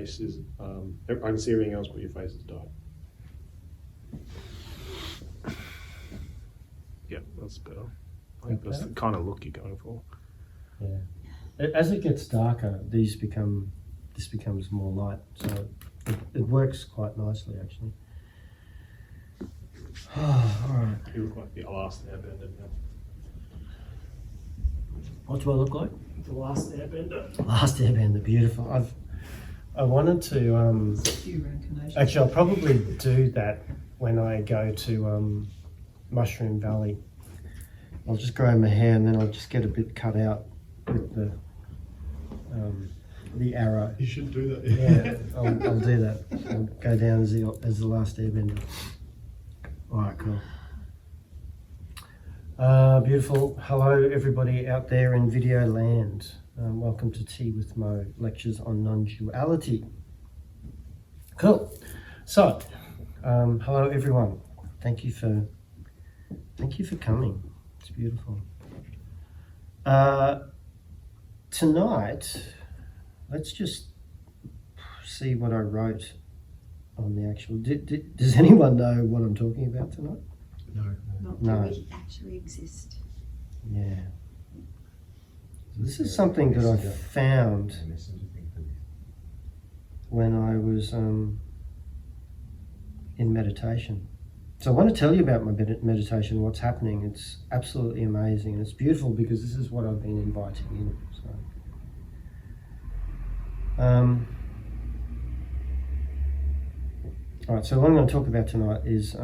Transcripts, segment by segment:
face is, I can see everything else, but your face is dark. Yeah, that's better. I think that's the kind of look you're going for. Yeah. As it gets darker, this becomes more light, so it works quite nicely actually. Oh, all right. You look like the last airbender now. What do I look like? The last airbender. Last Airbender, beautiful. I wanted to actually I'll probably do that when I go to Mushroom Valley. I'll just grow my hair and then I'll just get a bit cut out with the arrow. You should do that. Yeah, I'll do that. I'll go down as the Last Airbender. All right, cool. Beautiful. Hello, everybody out there in video land. Welcome to Tea with Mo, lectures on non-duality. Cool. So, hello, everyone. Thank you for coming. It's beautiful. Tonight, let's just see what I wrote on the actual. Does anyone know what I'm talking about tonight? Not do we actually exist? Yeah. This is something that I found when I was in meditation. So I want to tell you about my meditation, what's happening. It's absolutely amazing. And it's beautiful because this is what I've been inviting in. All right, so what I'm going to talk about tonight is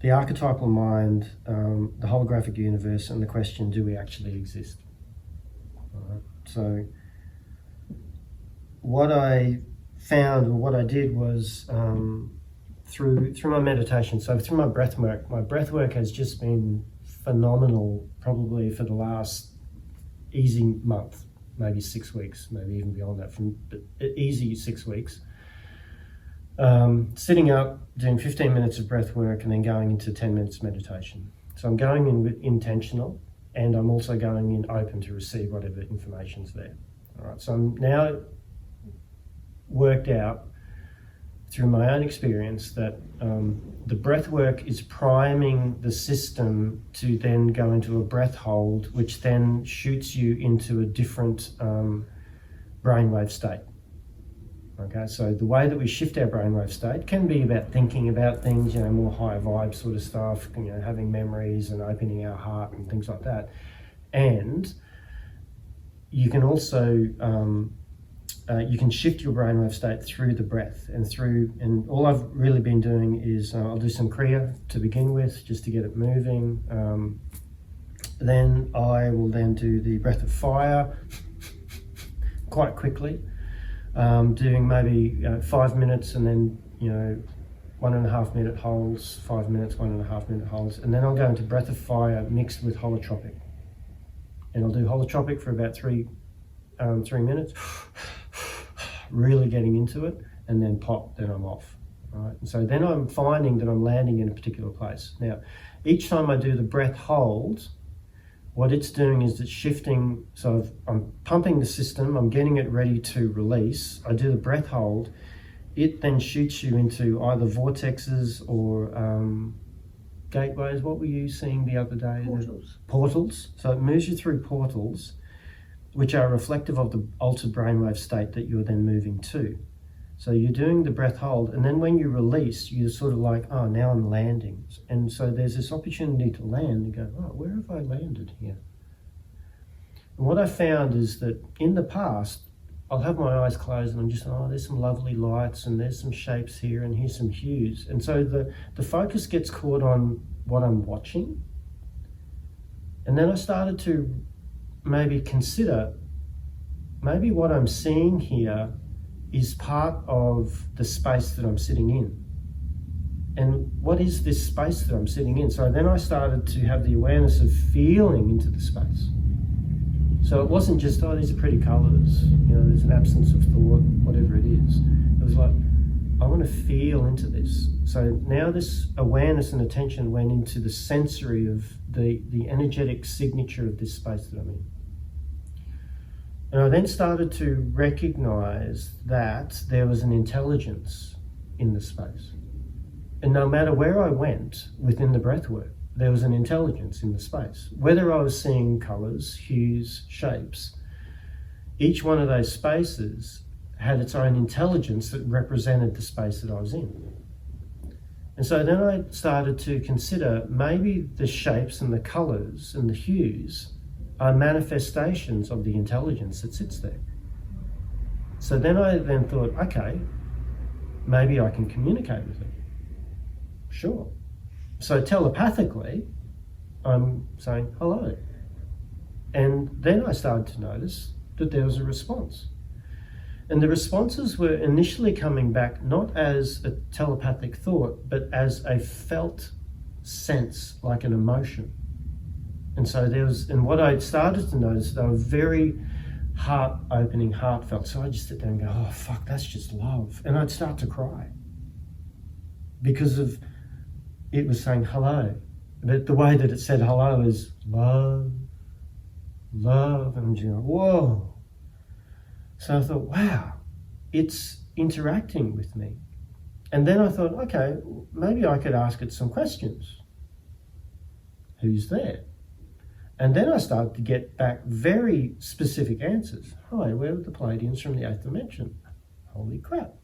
the archetypal mind, the holographic universe, and the question, do we actually exist? All right. So what I found, or what I did was through my meditation, so through my breath work has just been phenomenal, probably for the last easy month, maybe 6 weeks, maybe even beyond that, from easy 6 weeks. Sitting up, doing 15 minutes of breath work, and then going into 10 minutes meditation. So I'm going in with intentional, and I'm also going in open to receive whatever information's there. All right, so I'm now worked out through my own experience that the breath work is priming the system to then go into a breath hold, which then shoots you into a different brainwave state. Okay, so the way that we shift our brainwave state can be about thinking about things, more high vibe sort of stuff, having memories and opening our heart and things like that. And you can also you can shift your brainwave state through the breath and all I've really been doing is I'll do some Kriya to begin with, just to get it moving. Then I will then do the breath of fire quite quickly. Doing maybe 5 minutes and then 1.5 minute holds, 5 minutes, 1.5 minute holds, and then I'll go into breath of fire mixed with holotropic, and I'll do holotropic for about 3 minutes, really getting into it, and then pop, then I'm off. Right, and so then I'm finding that I'm landing in a particular place. Now, each time I do the breath hold, what it's doing is it's shifting, so I'm pumping the system, I'm getting it ready to release. I do the breath hold, it then shoots you into either vortexes or gateways. What were you seeing the other day? Portals. So it moves you through portals, which are reflective of the altered brainwave state that you're then moving to. So you're doing the breath hold, and then when you release, you're sort of like, oh, now I'm landing. And so there's this opportunity to land and go, oh, where have I landed here? And what I found is that in the past, I'll have my eyes closed and I'm just, oh, there's some lovely lights and there's some shapes here and here's some hues. And so the focus gets caught on what I'm watching. And then I started to maybe consider, maybe what I'm seeing here is part of the space that I'm sitting in. And what is this space that I'm sitting in? So then I started to have the awareness of feeling into the space. So it wasn't just, oh, these are pretty colours, there's an absence of thought, whatever it is. It was like, I want to feel into this. So now this awareness and attention went into the sensory of the energetic signature of this space that I'm in. And I then started to recognize that there was an intelligence in the space. And no matter where I went within the breathwork, there was an intelligence in the space. Whether I was seeing colours, hues, shapes, each one of those spaces had its own intelligence that represented the space that I was in. And so then I started to consider maybe the shapes and the colours and the hues are manifestations of the intelligence that sits there. So then I thought, okay, maybe I can communicate with it. Sure. So telepathically, I'm saying hello. And then I started to notice that there was a response. And the responses were initially coming back not as a telepathic thought, but as a felt sense, like an emotion. And so and what I started to notice, they were very heart-opening, heartfelt. So I just sit there and go, oh, fuck, that's just love. And I'd start to cry because of it was saying hello. But the way that it said hello is love, love. And I'm just going, whoa. So I thought, wow, it's interacting with me. And then I thought, okay, maybe I could ask it some questions. Who's there? And then I started to get back very specific answers. Hi, we're the Palladians from the 8th dimension. Holy crap.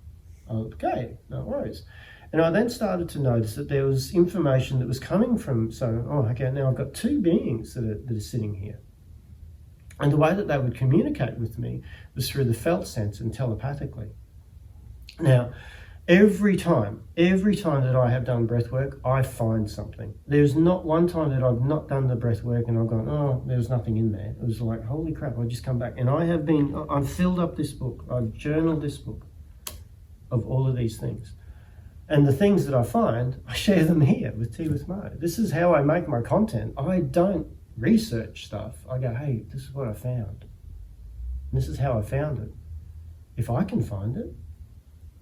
Okay, no worries. And I then started to notice that there was information that was coming from, okay, now I've got two beings that are sitting here. And the way that they would communicate with me was through the felt sense and telepathically. Now, every time that I have done breath work, I find something. There's not one time that I've not done the breath work and I've gone, oh, there was nothing in there. It was like, holy crap, I just come back. And I've filled up this book, I've journaled this book of all of these things. And the things that I find, I share them here with Tea with Mo. This is how I make my content. I don't research stuff. I go, hey, this is what I found. And this is how I found it. If I can find it,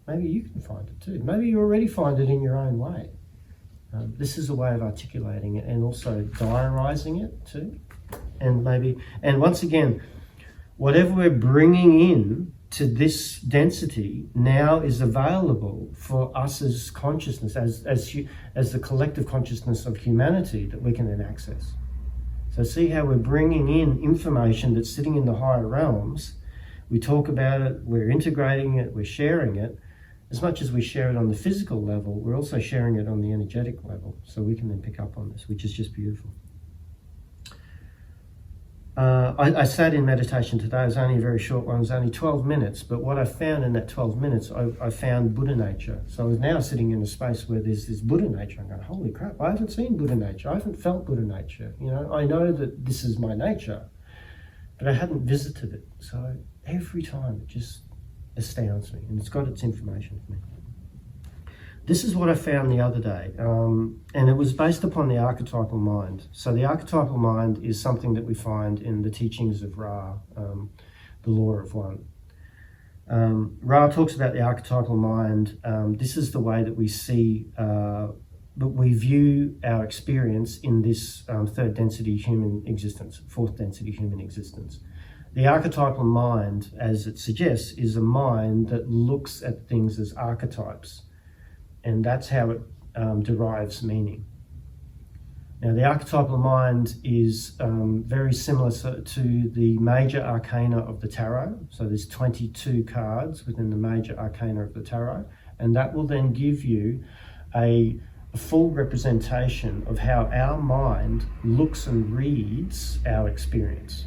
maybe you can find it too. Maybe you already find it in your own way. This is a way of articulating it and also diarising it too. And once again, whatever we're bringing in to this density now is available for us as consciousness, as the collective consciousness of humanity that we can then access. So see how we're bringing in information that's sitting in the higher realms. We talk about it, we're integrating it, we're sharing it. As much as we share it on the physical level, we're also sharing it on the energetic level. So we can then pick up on this, which is just beautiful. I sat in meditation today. It was only a very short one. It was only 12 minutes. But what I found in that 12 minutes, I found Buddha nature. So I was now sitting in a space where there's this Buddha nature. I'm going, holy crap, I haven't seen Buddha nature. I haven't felt Buddha nature. You know, I know that this is my nature, but I hadn't visited it. So every time it just astounds me, and it's got its information for me. This is what I found the other day, and it was based upon the archetypal mind. So the archetypal mind is something that we find in the teachings of Ra, the law of one. Ra talks about the archetypal mind. This is the way that we see, that we view our experience in this third density human existence, fourth density human existence. The archetypal mind, as it suggests, is a mind that looks at things as archetypes. And that's how it derives meaning. Now, the archetypal mind is very similar to the major arcana of the tarot. So there's 22 cards within the major arcana of the tarot, and that will then give you a full representation of how our mind looks and reads our experience.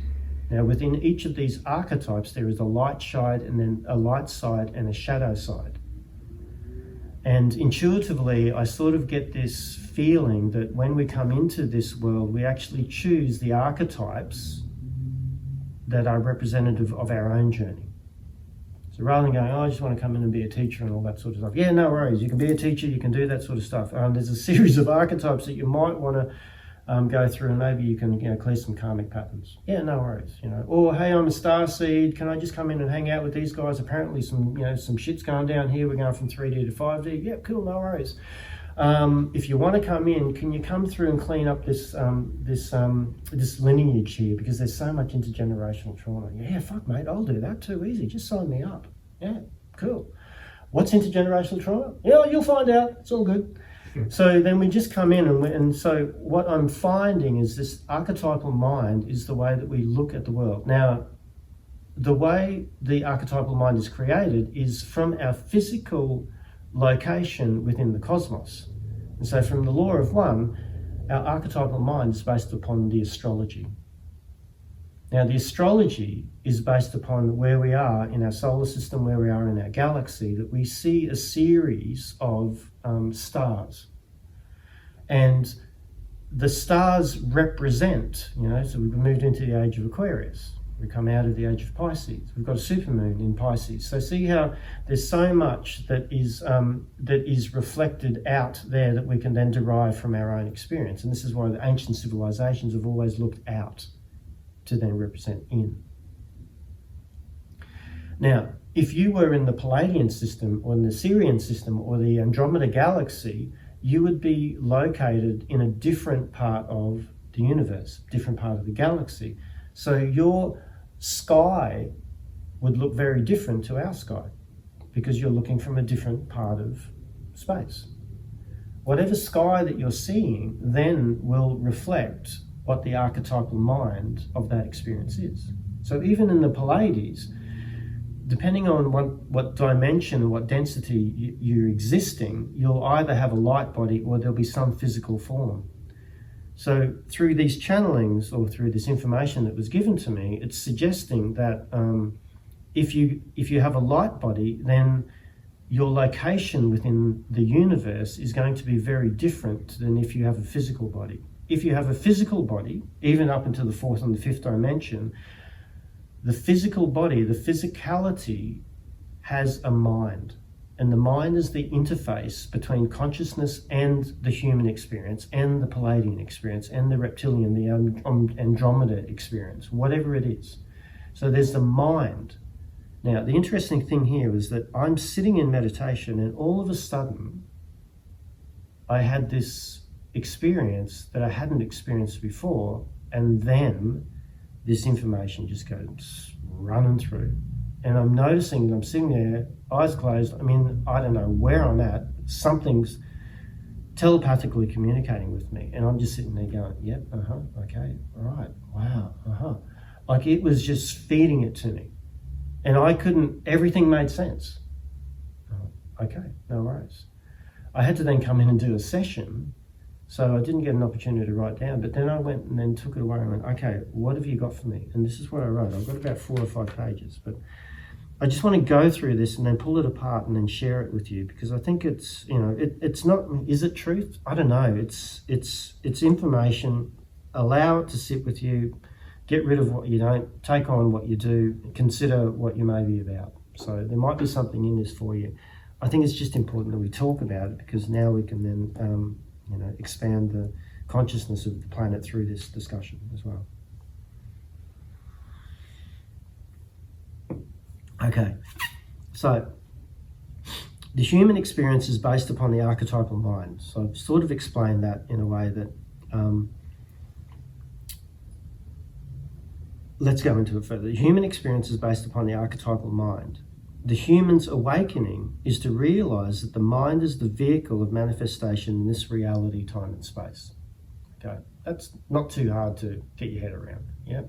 Now, within each of these archetypes, there is a light side and then a light side and a shadow side. And intuitively, I sort of get this feeling that when we come into this world, we actually choose the archetypes that are representative of our own journey. So rather than going, oh, I just want to come in and be a teacher and all that sort of stuff. Yeah, no worries. You can be a teacher, you can do that sort of stuff. There's a series of archetypes that you might want to go through, and maybe you can clear some karmic patterns. Yeah, no worries. Or hey, I'm a starseed. Can I just come in and hang out with these guys? Apparently, some shit's going down here. We're going from 3D to 5D. Yeah, cool, no worries. if you want to come in, can you come through and clean up this lineage here, because there's so much intergenerational trauma. Yeah, fuck mate, I'll do that too, easy, just sign me up. Yeah, cool. What's intergenerational trauma? Yeah, you'll find out, it's all good. So then we just come in, and so what I'm finding is this archetypal mind is the way that we look at the world. Now, the way the archetypal mind is created is from our physical location within the cosmos. And so from the law of one, our archetypal mind is based upon the astrology. Now, the astrology is based upon where we are in our solar system, where we are in our galaxy, that we see a series of stars. And the stars represent, so we've moved into the age of Aquarius. We come out of the age of Pisces. We've got a supermoon in Pisces. So see how there's so much that is reflected out there that we can then derive from our own experience. And this is why the ancient civilizations have always looked out to then represent in. Now, if you were in the Palladian system or in the Sirian system or the Andromeda galaxy, you would be located in a different part of the universe, different part of the galaxy. So your sky would look very different to our sky because you're looking from a different part of space. Whatever sky that you're seeing then will reflect what the archetypal mind of that experience is. So even in the Pallades, depending on what dimension and what density you're existing, you'll either have a light body or there'll be some physical form. So through these channelings or through this information that was given to me, it's suggesting that if you have a light body, then your location within the universe is going to be very different than if you have a physical body. If you have a physical body, even up into the fourth and the fifth dimension, the physical body, the physicality has a mind. And the mind is the interface between consciousness and the human experience and the Palladian experience and the reptilian, the Andromeda experience, whatever it is. So there's the mind. Now, the interesting thing here is that I'm sitting in meditation and all of a sudden I had this experience that I hadn't experienced before, and then this information just goes running through. And I'm noticing that I'm sitting there, eyes closed. I mean, I don't know where I'm at. Something's telepathically communicating with me. And I'm just sitting there going, yep, okay, all right, wow, Like it was just feeding it to me. And everything made sense. Okay, no worries. I had to then come in and do a session. So I didn't get an opportunity to write down, but then I went and then took it away and went, okay, what have you got for me? And this is what I wrote. I've got about 4 or 5 pages, but I just want to go through this and then pull it apart and then share it with you, because I think it's, it's not, is it truth? I don't know. It's information. Allow it to sit with you. Get rid of what you don't. Take on what you do. Consider what you may be about. So there might be something in this for you. I think it's just important that we talk about it, because now we can then, expand the consciousness of the planet through this discussion as well. Okay, so the human experience is based upon the archetypal mind. So I've sort of explained that in a way that, let's go into it further. The human experience is based upon the archetypal mind. The human's awakening is to realize that the mind is the vehicle of manifestation in this reality, time and space. Okay, that's not too hard to get your head around. Yeah.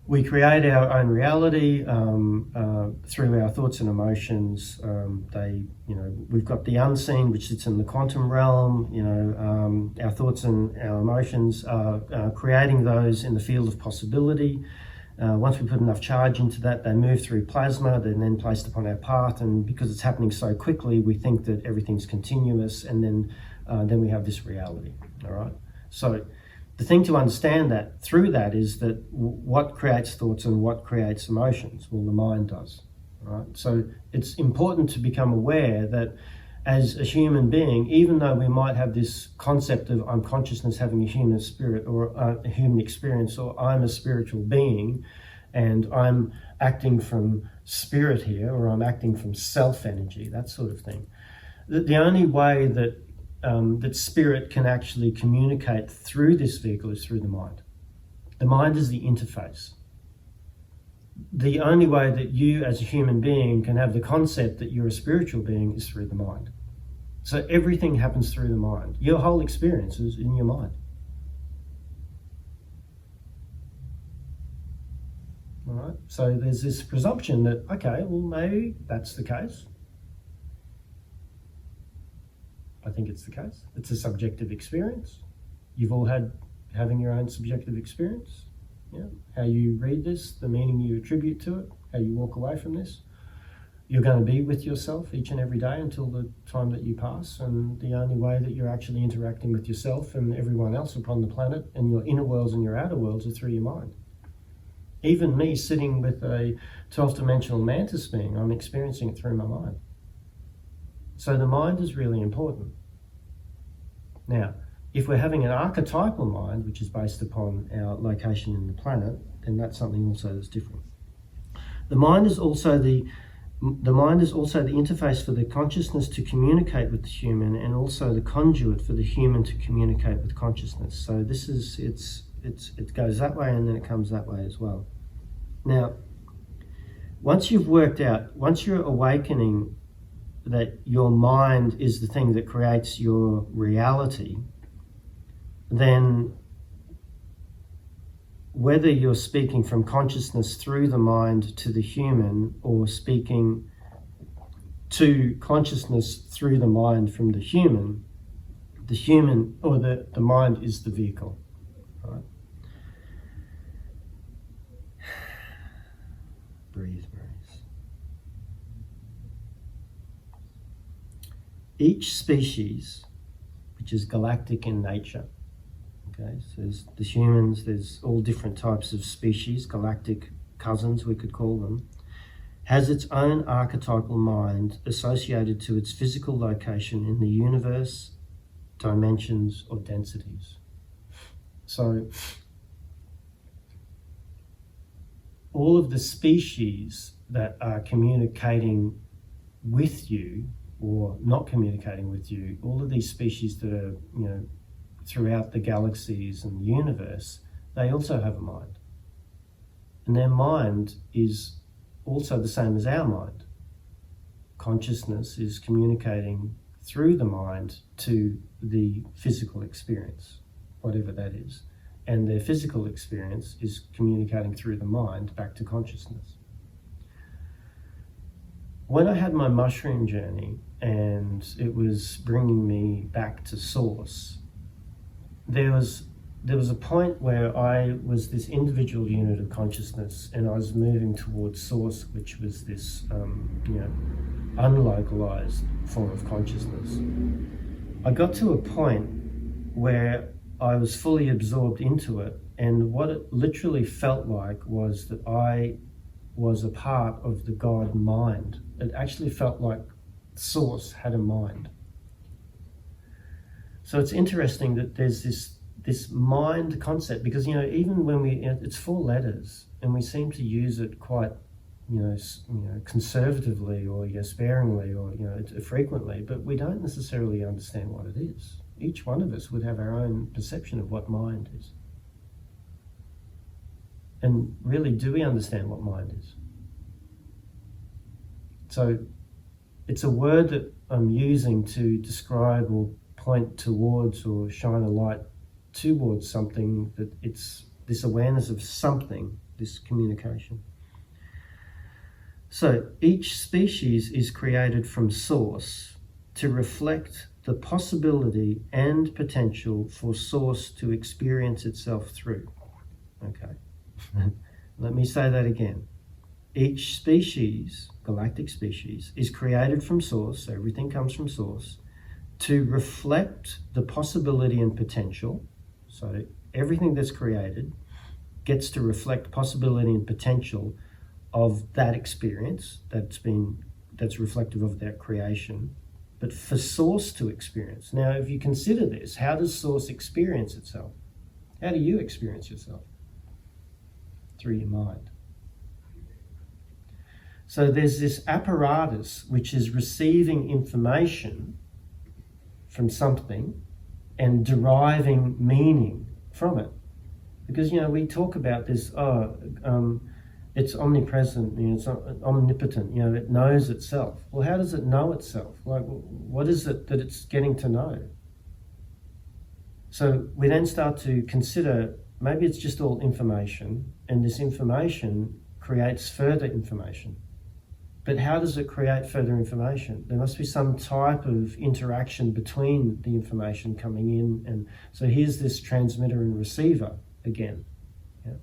We create our own reality through our thoughts and emotions. We've got the unseen, which sits in the quantum realm. Our thoughts and our emotions are creating those in the field of possibility. Once we put enough charge into that, they move through plasma, they're then placed upon our path, and because it's happening so quickly, we think that everything's continuous, and then we have this reality, all right? So the thing to understand that through that is that what creates thoughts and what creates emotions? Well, the mind does, all right? So it's important to become aware that as a human being, even though we might have this concept of unconsciousness having a human spirit or a human experience, or I'm a spiritual being and I'm acting from spirit here, or I'm acting from self energy, that sort of thing, the only way that that spirit can actually communicate through this vehicle is through the mind. The mind is the interface. The only way that you as a human being can have the concept that you're a spiritual being is through the mind. So everything happens through the mind. Your whole experience is in your mind. All right? So there's this presumption that, okay, well, maybe that's the case. I think it's the case. It's a subjective experience. You've all having your own subjective experience. Yeah? How you read this, the meaning you attribute to it, how you walk away from this. You're going to be with yourself each and every day until the time that you pass, and the only way that you're actually interacting with yourself and everyone else upon the planet and your inner worlds and your outer worlds are through your mind. Even me sitting with a 12-dimensional mantis being, I'm experiencing it through my mind. So the mind is really important. Now, if we're having an archetypal mind, which is based upon our location in the planet, then that's something also that's different. The mind is also the interface for the consciousness to communicate with the human, and also the conduit for the human to communicate with consciousness. So this is it goes that way and then it comes that way as well. Now, once you're awakening that your mind is the thing that creates your reality, then whether you're speaking from consciousness through the mind to the human, or speaking to consciousness through the mind from the human or the mind is the vehicle. Right? Breathe, breathe. Each species, which is galactic in nature, okay, so there's the humans, there's all different types of species, galactic cousins we could call them, has its own archetypal mind associated to its physical location in the universe, dimensions or densities. So all of the species that are communicating with you or not communicating with you, all of these species that are, throughout the galaxies and the universe, they also have a mind. And their mind is also the same as our mind. Consciousness is communicating through the mind to the physical experience, whatever that is. And their physical experience is communicating through the mind back to consciousness. When I had my mushroom journey and it was bringing me back to source, there was a point where I was this individual unit of consciousness and I was moving towards source, which was this unlocalized form of consciousness. I got to a point where I was fully absorbed into it, and what it literally felt like was that I was a part of the God mind. It actually felt like source had a mind. So it's interesting that there's this mind concept, because even when it's 4 letters and we seem to use it quite conservatively or sparingly or frequently, but we don't necessarily understand what it is. Each one of us would have our own perception of what mind is. And really, do we understand what mind is? So it's a word that I'm using to describe or point towards or shine a light towards something, that it's this awareness of something, this communication. So each species is created from source to reflect the possibility and potential for source to experience itself through. Okay. Let me say that again. Each species, galactic species, is created from source, so everything comes from source, to reflect the possibility and potential. So everything that's created gets to reflect possibility and potential of that experience that's reflective of that creation, but for source to experience. Now, if you consider this, how does source experience itself? How do you experience yourself? Through your mind. So there's this apparatus which is receiving information from something and deriving meaning from it. Because, we talk about this, it's omnipresent, it's omnipotent, it knows itself. Well, how does it know itself? Like, what is it that it's getting to know? So we then start to consider, maybe it's just all information, and this information creates further information. But how does it create further information? There must be some type of interaction between the information coming in. And so here's this transmitter and receiver again. Yeah.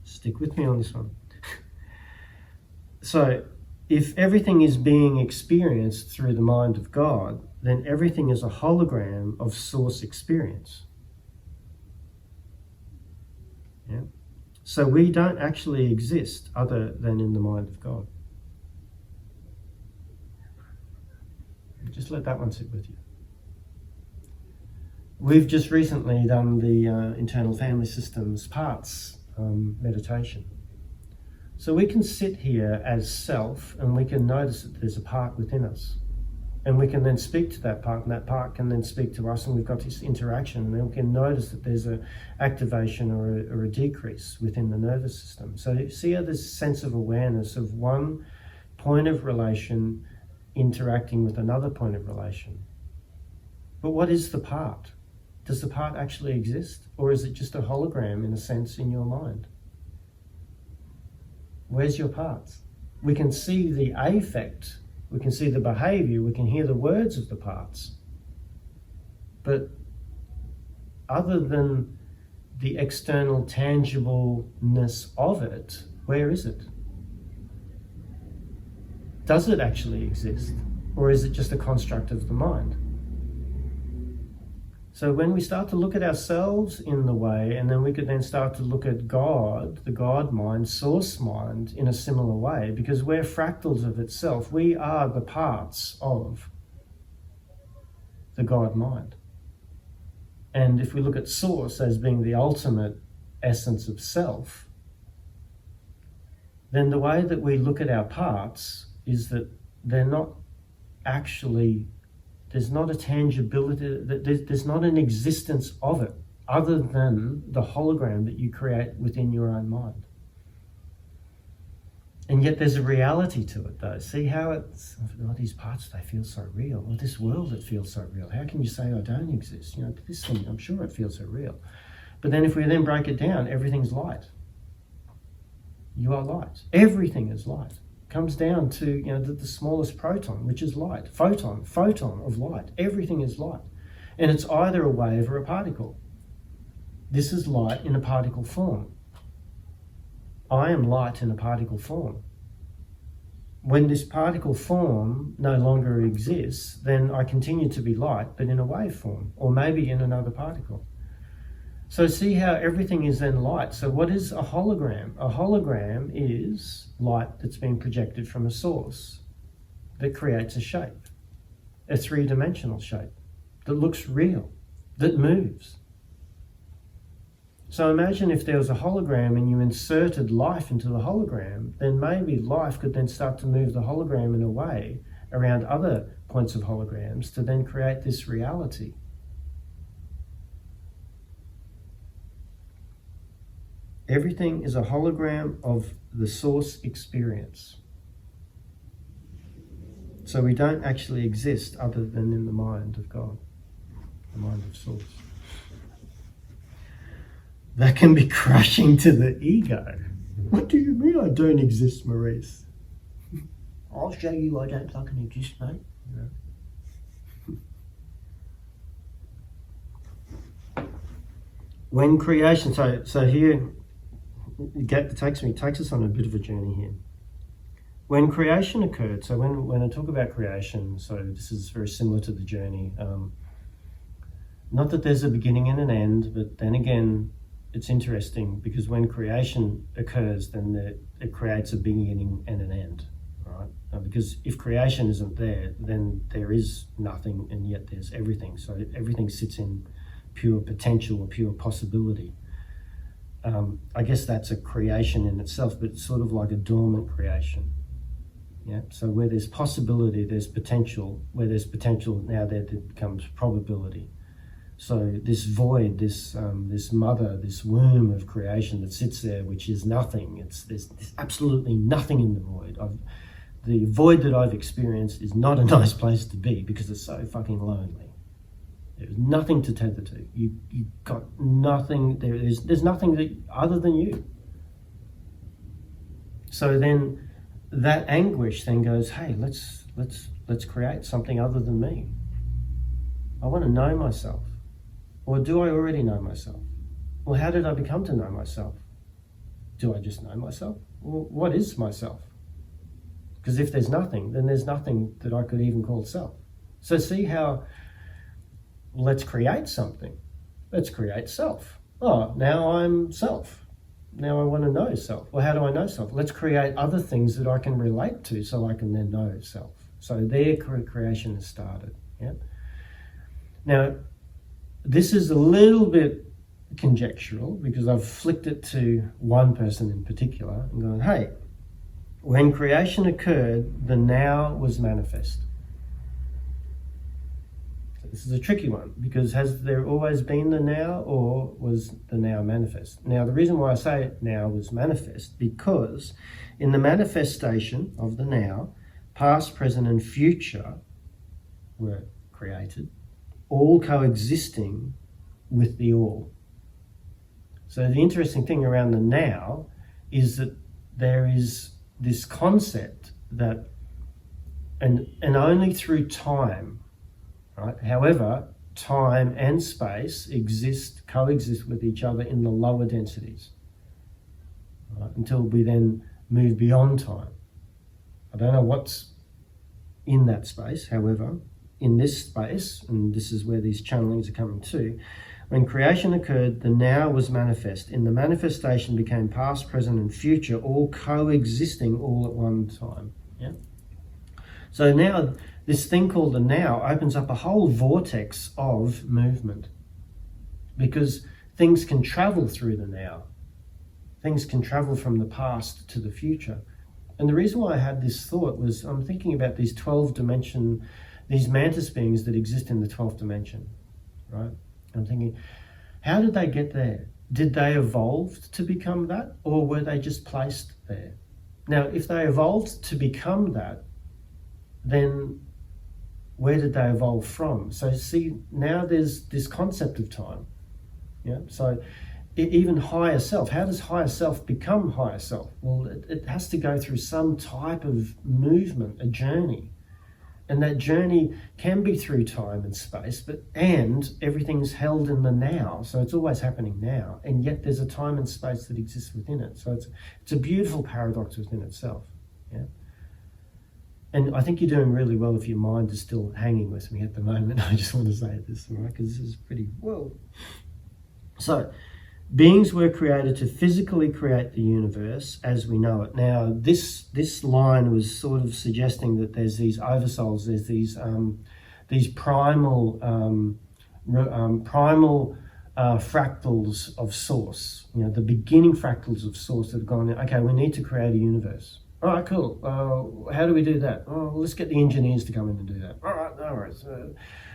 Stick with me on this one. So if everything is being experienced through the mind of God, then everything is a hologram of source experience. Yeah. So we don't actually exist other than in the mind of God. Just let that one sit with you. We've just recently done the internal family systems parts meditation. So we can sit here as self and we can notice that there's a part within us. And we can then speak to that part, and that part can then speak to us, and we've got this interaction, and then we can notice that there's an activation or a decrease within the nervous system. So you see how this sense of awareness of one point of relation interacting with another point of relation. But what is the part? Does the part actually exist? Or is it just a hologram, in a sense, in your mind? Where's your parts? We can see the affect. We can see the behavior, we can hear the words of the parts. But other than the external tangibleness of it, where is it? Does it actually exist? Or is it just a construct of the mind? So when we start to look at ourselves in the way, and then we could then start to look at God, the God mind, source mind, in a similar way, because we're fractals of itself. We are the parts of the God mind. And if we look at source as being the ultimate essence of self, then the way that we look at our parts is that they're not actually, there's not a tangibility, there's not an existence of it other than the hologram that you create within your own mind. And yet there's a reality to it though. See how it's, these parts, they feel so real. Or this world, it feels so real. How can you say I don't exist? This thing, I'm sure it feels so real. But then if we then break it down, everything's light. You are light. Everything is light. Comes down to the smallest proton, which is light. Photon of light. Everything is light. And it's either a wave or a particle. This is light in a particle form. I am light in a particle form. When this particle form no longer exists, then I continue to be light, but in a wave form, or maybe in another particle. So see how everything is then light. So what is a hologram? A hologram is light that's been projected from a source that creates a shape, a three-dimensional shape that looks real, that moves. So imagine if there was a hologram and you inserted life into the hologram, then maybe life could then start to move the hologram in a way around other points of holograms to then create this reality. Everything is a hologram of the source experience. So we don't actually exist other than in the mind of God, the mind of source. That can be crushing to the ego. What do you mean I don't exist, Maurice? I'll show you I don't fucking exist, mate. When creation, so here, it takes us on a bit of a journey here. When creation occurred, so when I talk about creation, so this is very similar to the journey. Not that there's a beginning and an end, but then again, it's interesting because when creation occurs, then it creates a beginning and an end, right? Because if creation isn't there, then there is nothing, and yet there's everything. So everything sits in pure potential or pure possibility. I guess that's a creation in itself, but it's sort of like a dormant creation. Yeah. So where there's possibility, there's potential. Where there's potential, now there comes probability. So this void, this mother, this womb of creation that sits there, which is nothing. There's absolutely nothing in the void. The void that I've experienced is not a nice place to be because it's so fucking lonely. There's nothing to tether to. You got nothing. There's nothing other than you. So then that anguish then goes, hey, let's create something other than me. I want to know myself. Or do I already know myself? Well, how did I become to know myself? Do I just know myself? Well, what is myself? Because if there's nothing, then there's nothing that I could even call self. So see how, let's create something. Let's create self. Oh, now I'm self. Now I want to know self. Well, how do I know self? Let's create other things that I can relate to so I can then know self. So there creation has started. Yeah. Now, this is a little bit conjectural because I've flicked it to one person in particular and gone, hey, when creation occurred, the now was manifest. So this is a tricky one because has there always been the now or was the now manifest? Now, the reason why I say now was manifest because in the manifestation of the now, past, present and future were created, all coexisting with the all. So the interesting thing around the now is that there is this concept that, and only through time, right? However, time and space coexist with each other in the lower densities, right? Until we then move beyond time. I don't know what's in that space, however, in this space, and this is where these channelings are coming to, when creation occurred, the now was manifest. In the manifestation became past, present, and future, all coexisting all at one time. Yeah. So now this thing called the now opens up a whole vortex of movement because things can travel through the now. Things can travel from the past to the future. And the reason why I had this thought was I'm thinking about these 12-dimension, these mantis beings that exist in the 12th dimension, right? I'm thinking, how did they get there? Did they evolve to become that, or were they just placed there? Now, if they evolved to become that, then where did they evolve from? So see, now there's this concept of time. Yeah. So even higher self, how does higher self become higher self? Well, it has to go through some type of movement, a journey. And that journey can be through time and space, and everything's held in the now. So it's always happening now. And yet there's a time and space that exists within it. So it's a beautiful paradox within itself. Yeah. And I think you're doing really well if your mind is still hanging with me at the moment. I just want to say this, all right? Because this is pretty, whoa. So, beings were created to physically create the universe as we know it. Now, this line was sort of suggesting that there's these oversouls, there's these primal fractals of source. You know, the beginning fractals of source that have gone, okay, we need to create a universe. All right, cool. How do we do that? Oh, let's get the engineers to come in and do that. All right, no worries.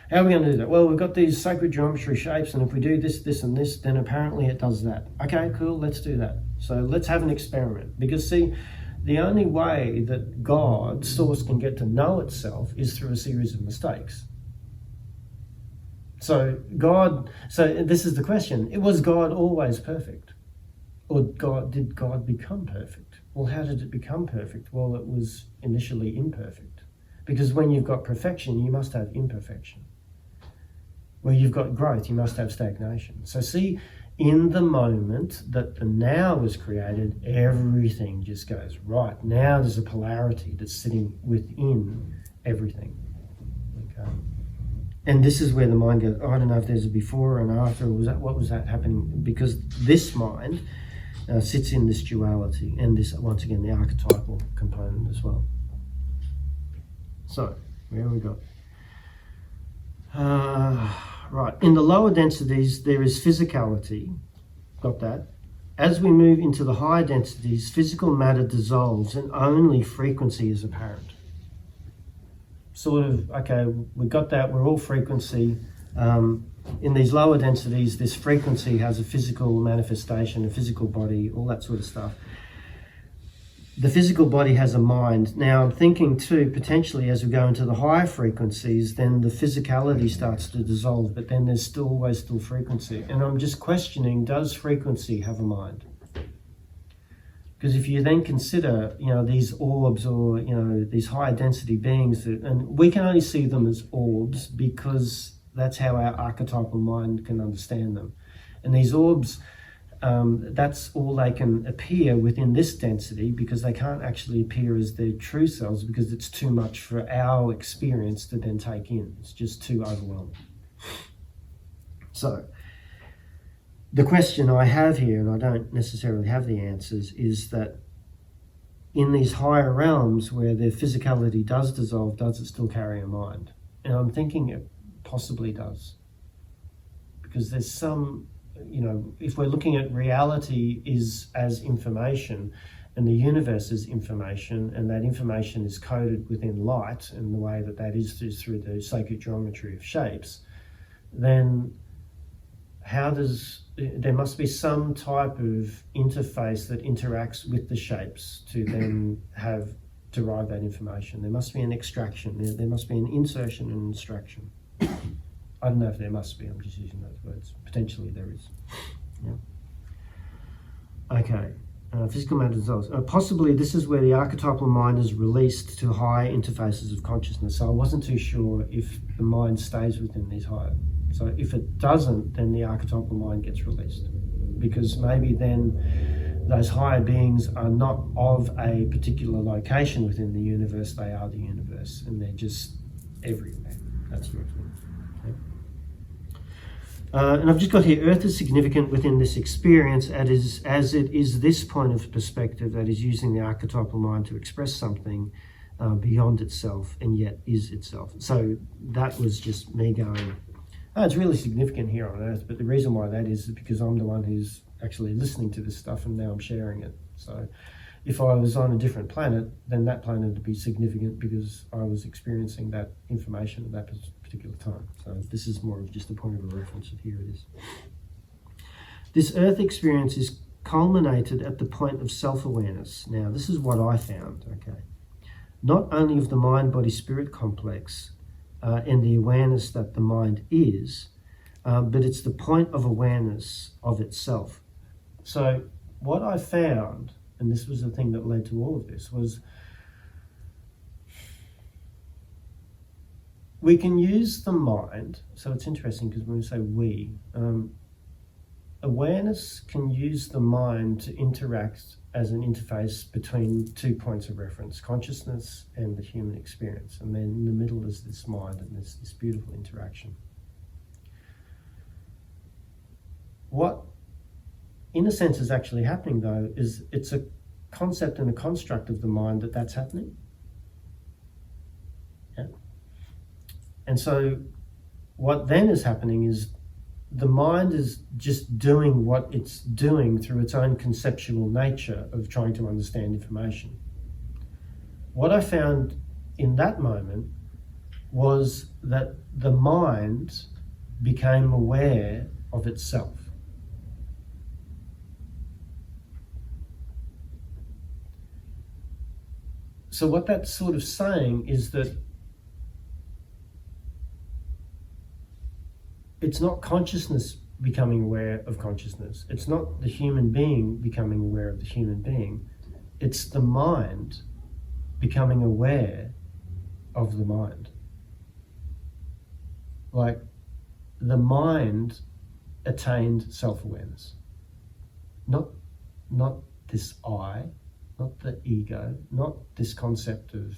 How are we going to do that? Well, we've got these sacred geometry shapes, and if we do this, this, and this, then apparently it does that. Okay, cool, let's do that. So let's have an experiment. Because see, the only way that God, source, can get to know itself is through a series of mistakes. So this is the question. Was God always perfect? Or did God become perfect? Well, how did it become perfect? Well, it was initially imperfect. Because when you've got perfection, you must have imperfection. Where you've got growth, you must have stagnation. So see, in the moment that the now was created, everything just goes right. Now there's a polarity that's sitting within everything. Okay. And this is where the mind goes, I don't know if there's a before and after, or what was that happening? Because this mind sits in this duality and this, once again, the archetypal component as well. So, where have we got? Right, in the lower densities there is physicality, got that, as we move into the higher densities, physical matter dissolves and only frequency is apparent. Sort of, okay, we got that, we're all frequency. In these lower densities, this frequency has a physical manifestation, a physical body, all that sort of stuff. The physical body has a mind. Now I'm thinking too, potentially as we go into the higher frequencies, then the physicality starts to dissolve, but then there's always still frequency. And I'm just questioning, does frequency have a mind? Because if you then consider, these orbs or, these higher density beings, and we can only see them as orbs because that's how our archetypal mind can understand them. And these orbs, that's all they can appear within this density, because they can't actually appear as their true selves because it's too much for our experience to then take in. It's just too overwhelming. So, the question I have here, and I don't necessarily have the answers, is that in these higher realms where their physicality does dissolve, does it still carry a mind? And I'm thinking it possibly does. Because there's some, if we're looking at reality is as information, and the universe is information, and that information is coded within light, and the way that is through the sacred geometry of shapes, then there must be some type of interface that interacts with the shapes to then derive that information. There must be an extraction, there must be an insertion and extraction. I don't know if there must be, I'm just using those words. Potentially there is. Yeah. Okay, physical matter dissolves. Possibly this is where the archetypal mind is released to higher interfaces of consciousness. So I wasn't too sure if the mind stays within these higher. So if it doesn't, then the archetypal mind gets released. Because maybe then those higher beings are not of a particular location within the universe, they are the universe, and they're just everywhere. That sort of thing. Okay. And I've just got here, Earth is significant within this experience as it is this point of perspective that is using the archetypal mind to express something beyond itself and yet is itself. So that was just me going, it's really significant here on Earth, but the reason why that is because I'm the one who's actually listening to this stuff and now I'm sharing it. So if I was on a different planet, then that planet would be significant because I was experiencing that information at that particular time. So this is more of just a point of a reference, and here it is. This Earth experience is culminated at the point of self-awareness. Now, this is what I found, okay? Not only of the mind-body-spirit complex, and the awareness that the mind is, but it's the point of awareness of itself. So what I found, and this was the thing that led to all of this, was we can use the mind. So it's interesting because when we say we, awareness can use the mind to interact as an interface between 2 points of reference, consciousness and the human experience. And then in the middle is this mind and this beautiful interaction. What, in a sense, is actually happening, though, is it's a concept and a construct of the mind that's happening. Yeah. And so what then is happening is the mind is just doing what it's doing through its own conceptual nature of trying to understand information. What I found in that moment was that the mind became aware of itself. So what that's sort of saying is that it's not consciousness becoming aware of consciousness. It's not the human being becoming aware of the human being. It's the mind becoming aware of the mind. Like the mind attained self-awareness. Not this I, not the ego, not this concept of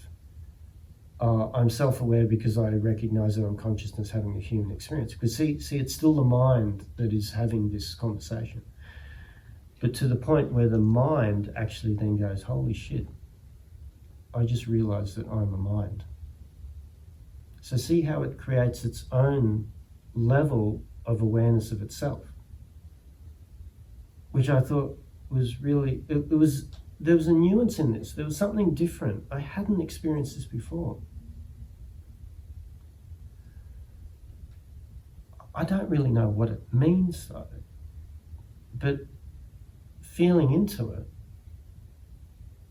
I'm self-aware because I recognize that I'm consciousness having a human experience. Because see, it's still the mind that is having this conversation. But to the point where the mind actually then goes, holy shit, I just realized that I'm a mind. So see how it creates its own level of awareness of itself. Which I thought, was really, there was a nuance in this. There was something different. I hadn't experienced this before. I don't really know what it means though, but feeling into it,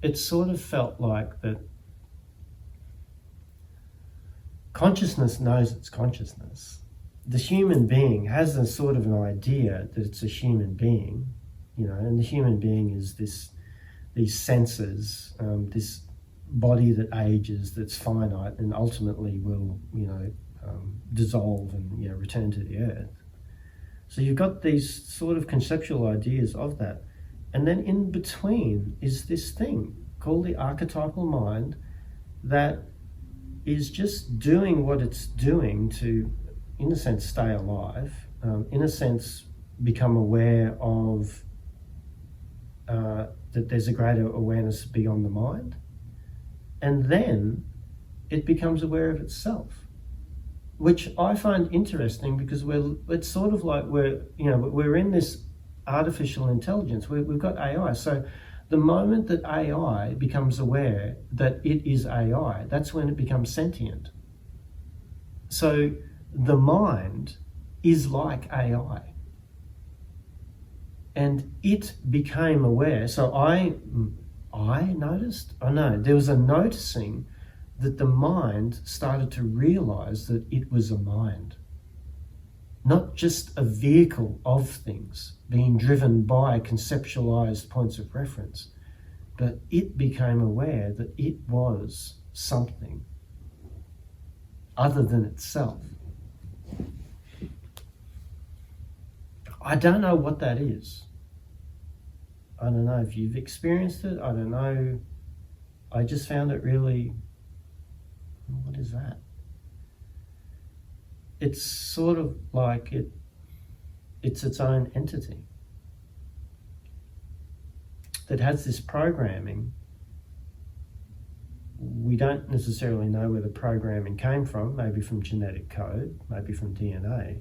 it sort of felt like that consciousness knows it's consciousness. The human being has a sort of an idea that it's a human being, you know, and the human being is these senses, this body that ages, that's finite, and ultimately will, you know, dissolve and, you know, return to the earth. So you've got these sort of conceptual ideas of that. And then in between is this thing called the archetypal mind that is just doing what it's doing to, in a sense, stay alive, in a sense, become aware of that there's a greater awareness beyond the mind. And then it becomes aware of itself, which I find interesting because it's sort of like we're in this artificial intelligence. We've got AI. So the moment that AI becomes aware that it is AI, that's when it becomes sentient. So the mind is like AI. And it became aware. So I noticed, there was a noticing that the mind started to realize that it was a mind, not just a vehicle of things being driven by conceptualized points of reference, but it became aware that it was something other than itself. I don't know what that is. I don't know if you've experienced it. I don't know. I just found it really, what is that? It's sort of like it's its own entity that has this programming. We don't necessarily know where the programming came from, maybe from genetic code, maybe from DNA.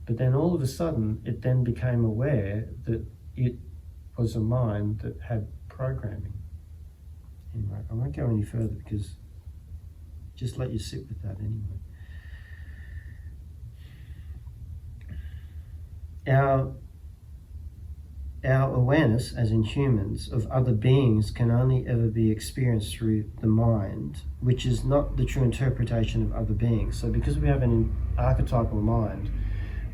But then all of a sudden, it then became aware that it was a mind that had programming. Anyway, I won't go any further because just let you sit with that anyway. Our awareness, as in humans, of other beings can only ever be experienced through the mind, which is not the true interpretation of other beings. So because we have an archetypal mind,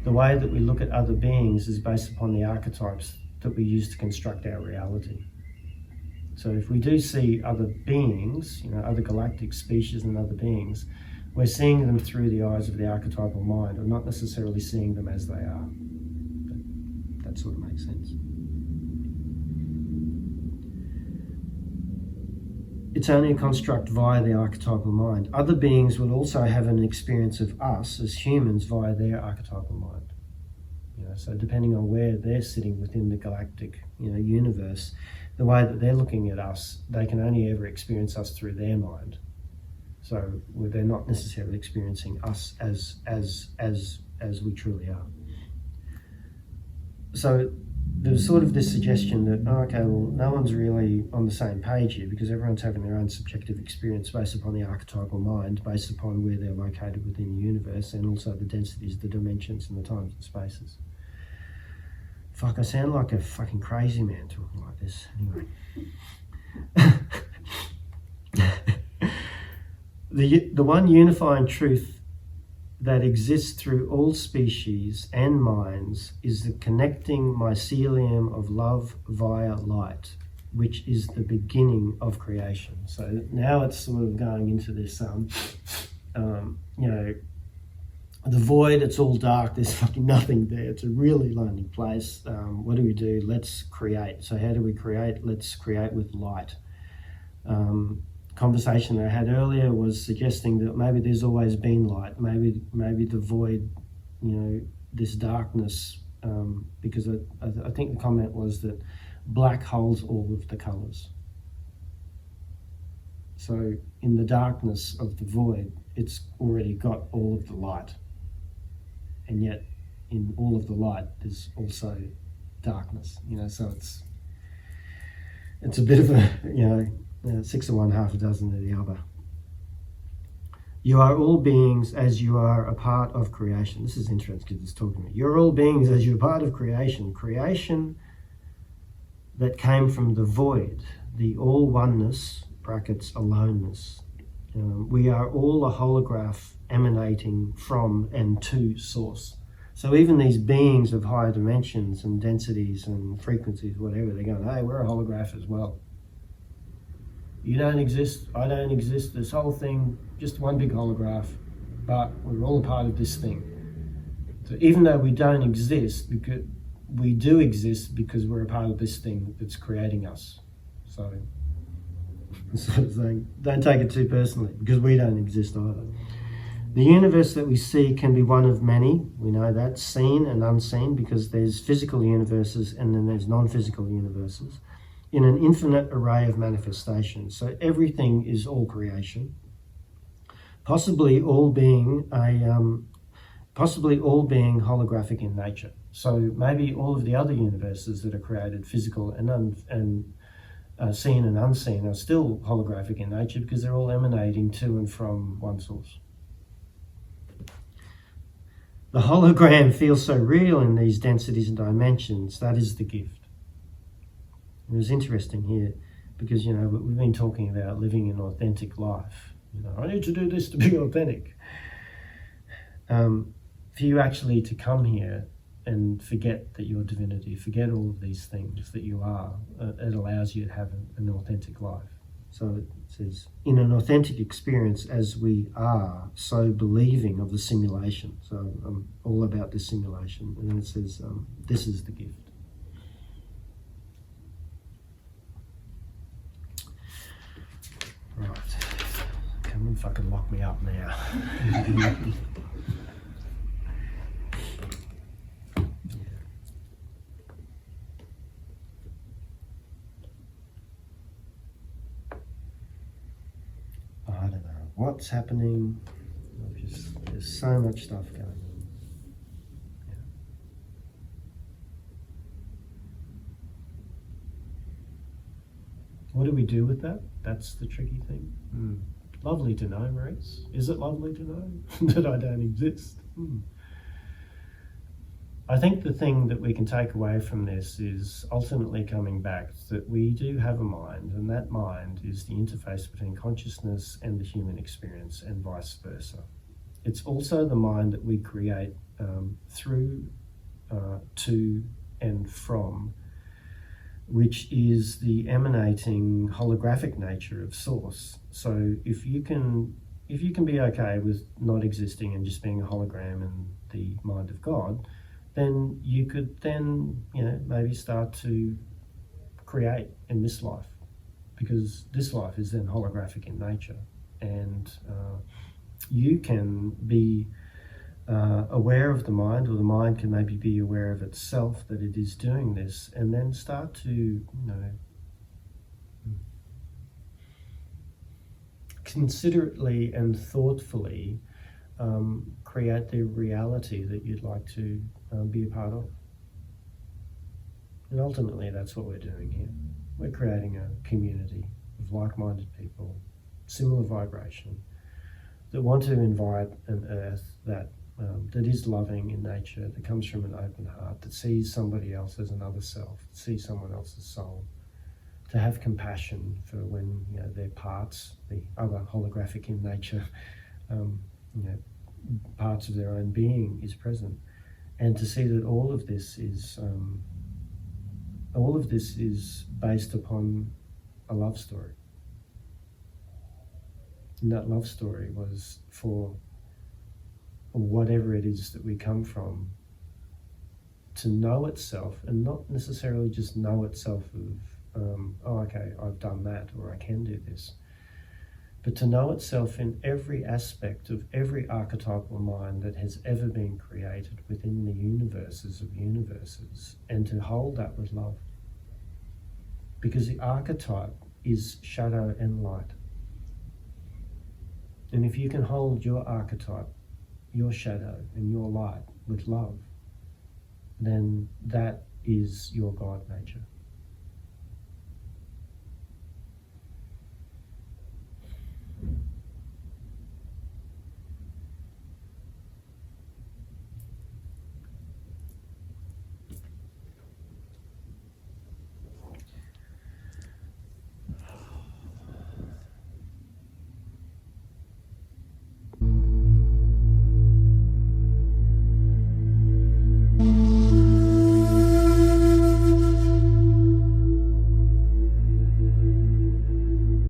the way that we look at other beings is based upon the archetypes that we use to construct our reality. So if we do see other beings, other galactic species and other beings, we're seeing them through the eyes of the archetypal mind, or not necessarily seeing them as they are. That sort of makes sense. It's only a construct via the archetypal mind. Other beings will also have an experience of us as humans via their archetypal mind. So depending on where they're sitting within the galactic, universe, the way that they're looking at us, they can only ever experience us through their mind. So they're not necessarily experiencing us as we truly are. So there's sort of this suggestion that, no one's really on the same page here because everyone's having their own subjective experience based upon the archetypal mind, based upon where they're located within the universe, and also the densities, the dimensions, and the times and spaces. Fuck, I sound like a fucking crazy man talking like this. Anyway. The one unifying truth that exists through all species and minds is the connecting mycelium of love via light, which is the beginning of creation. So now it's sort of going into this, the void, it's all dark, there's fucking nothing there. It's a really lonely place. What do? Let's create. So how do we create? Let's create with light. Conversation that I had earlier was suggesting that maybe there's always been light. Maybe the void, this darkness, because I think the comment was that black holds all of the colours. So in the darkness of the void, it's already got all of the light. And yet in all of the light, there's also darkness, so it's a bit of a, 6 of one, half a dozen of the other. You are all beings as you are a part of creation. This is interesting because it's talking to me. You're all beings as you're part of creation. Creation that came from the void, the all oneness, brackets, aloneness. We are all a holograph emanating from and to source. So even these beings of higher dimensions and densities and frequencies, whatever, they're going, hey, we're a holograph as well. You don't exist, I don't exist, this whole thing, just one big holograph, but we're all a part of this thing. So even though we don't exist, because we do exist because we're a part of this thing that's creating us. So, sort of saying, don't take it too personally, because we don't exist either. The universe that we see can be one of many. We know that, seen and unseen, because there's physical universes and then there's non-physical universes in an infinite array of manifestations. So everything is all creation, possibly all being holographic in nature. So maybe all of the other universes that are created, physical and seen and unseen, are still holographic in nature because they're all emanating to and from one source. The hologram feels so real in these densities and dimensions. That is the gift. It was interesting here because, we've been talking about living an authentic life. I need to do this to be authentic. For you actually to come here and forget that you're divinity, forget all of these things that you are, it allows you to have an authentic life. So it says, in an authentic experience as we are, so believing of the simulation. So I'm all about this simulation. And then it says, this is the gift. Right. Come and fucking lock me up now. I don't know what's happening. There's so much stuff going on. Yeah. What do we do with that? That's the tricky thing. Lovely to know, Maurice. Is it lovely to know that I don't exist? I think the thing that we can take away from this is ultimately coming back that we do have a mind, and that mind is the interface between consciousness and the human experience, and vice versa. It's also the mind that we create through, to, and from, which is the emanating holographic nature of source. So if you can be okay with not existing and just being a hologram in the mind of God, then you could then, maybe start to create in this life, because this life is then holographic in nature, and you can be aware of the mind, or the mind can maybe be aware of itself that it is doing this, and then start to, considerately and thoughtfully create the reality that you'd like to be a part of. And ultimately that's what we're doing here. We're creating a community of like-minded people, similar vibration, that want to invite an earth that is loving in nature, that comes from an open heart, that sees somebody else as another self, that sees someone else's soul, to have compassion for when their parts, the other holographic in nature, parts of their own being is present, and to see that all of this is based upon a love story. And that love story was for whatever it is that we come from to know itself, and not necessarily just know itself of, okay, I've done that, or I can do this, but to know itself in every aspect of every archetypal mind that has ever been created within the universes of universes, and to hold that with love. Because the archetype is shadow and light. And if you can hold your archetype, your shadow and your light with love, then that is your God nature.